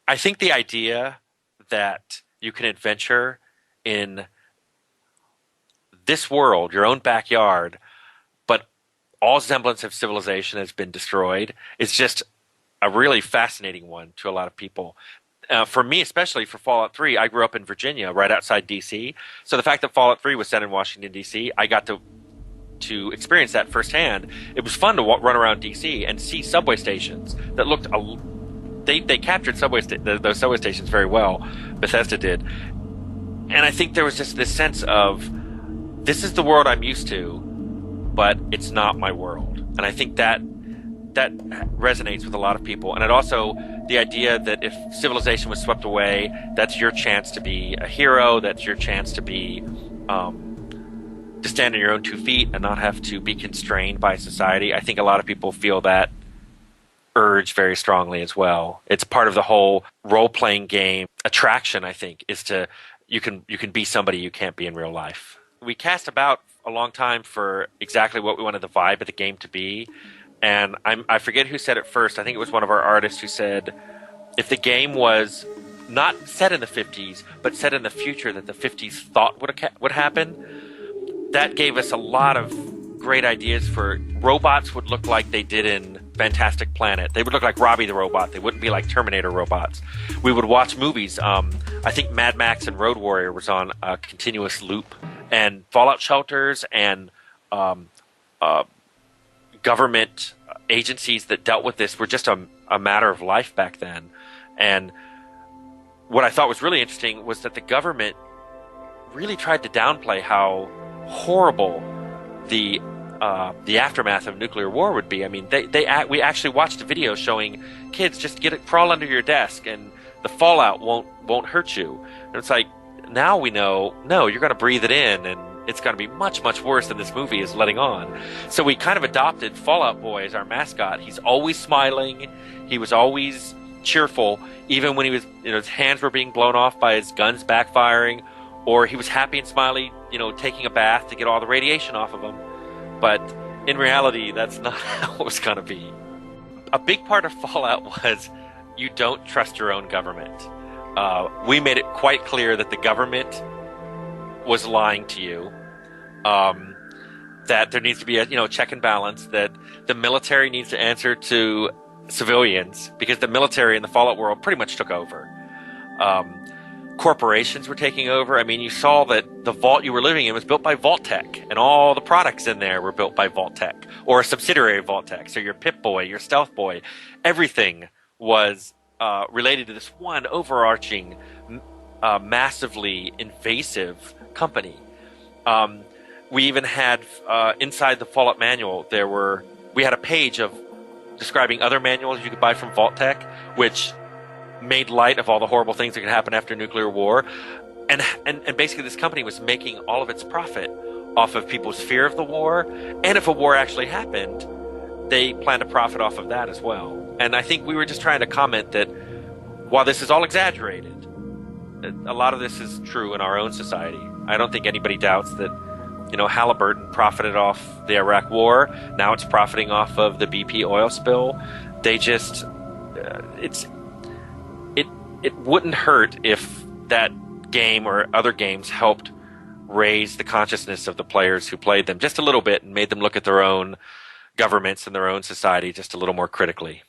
I think the idea that you can adventure in this world, your own backyard, but all semblance of civilization has been destroyed, is just a really fascinating one to a lot of people. For me, especially for Fallout 3, I grew up in Virginia, right outside D.C. So the fact that Fallout 3 was set in Washington, D.C., I got to experience that firsthand. It was fun to run around D.C. and see subway stations that looked they captured those subway stations very well. Bethesda did, and I think there was just this sense of this is the world I'm used to, but it's not my world, and I think that resonates with a lot of people. And it also the idea that if civilization was swept away, that's your chance to be a hero. That's your chance to be to stand on your own 2 feet and not have to be constrained by society. I think a lot of people feel that urge very strongly as well. It's part of the whole role-playing game attraction, I think, is to you can be somebody you can't be in real life. We cast about a long time for exactly what we wanted the vibe of the game to be, and I forget who said it first. I think it was one of our artists who said, if the game was not set in the 50s, but set in the future that the 50s thought would happen, that gave us a lot of great ideas for robots would look like they did in Fantastic Planet. They would look like Robbie the Robot. They wouldn't be like Terminator robots. We would watch movies. I think Mad Max and Road Warrior was on a continuous loop. And Fallout shelters and government agencies that dealt with this were just a matter of life back then. And what I thought was really interesting was that the government really tried to downplay how horrible the aftermath of nuclear war would be. I mean, we actually watched a video showing kids just crawl under your desk and the fallout won't hurt you. And it's like, now we know, no, you're going to breathe it in and it's going to be much, much worse than this movie is letting on. So we kind of adopted Fallout Boy as our mascot. He's always smiling. He was always cheerful, even when his hands were being blown off by his guns backfiring, or he was happy and smiley, taking a bath to get all the radiation off of him. But in reality, that's not how it was going to be. A big part of Fallout was you don't trust your own government. We made it quite clear that the government was lying to you, that there needs to be a check and balance, that the military needs to answer to civilians, because the military in the Fallout world pretty much took over. Corporations were taking over. I mean, you saw that the vault you were living in was built by Vault-Tec, and all the products in there were built by Vault-Tec, or a subsidiary of Vault-Tec. So your Pip-Boy, your Stealth Boy, everything was related to this one overarching, massively invasive company. We even had, inside the Fallout manual, we had a page of describing other manuals you could buy from Vault-Tec, which made light of all the horrible things that could happen after nuclear war. And basically this company was making all of its profit off of people's fear of the war. And if a war actually happened, they planned to profit off of that as well. And I think we were just trying to comment that while this is all exaggerated, a lot of this is true in our own society. I don't think anybody doubts that, Halliburton profited off the Iraq war. Now it's profiting off of the BP oil spill. They just, it wouldn't hurt if that game or other games helped raise the consciousness of the players who played them just a little bit and made them look at their own governments and their own society just a little more critically.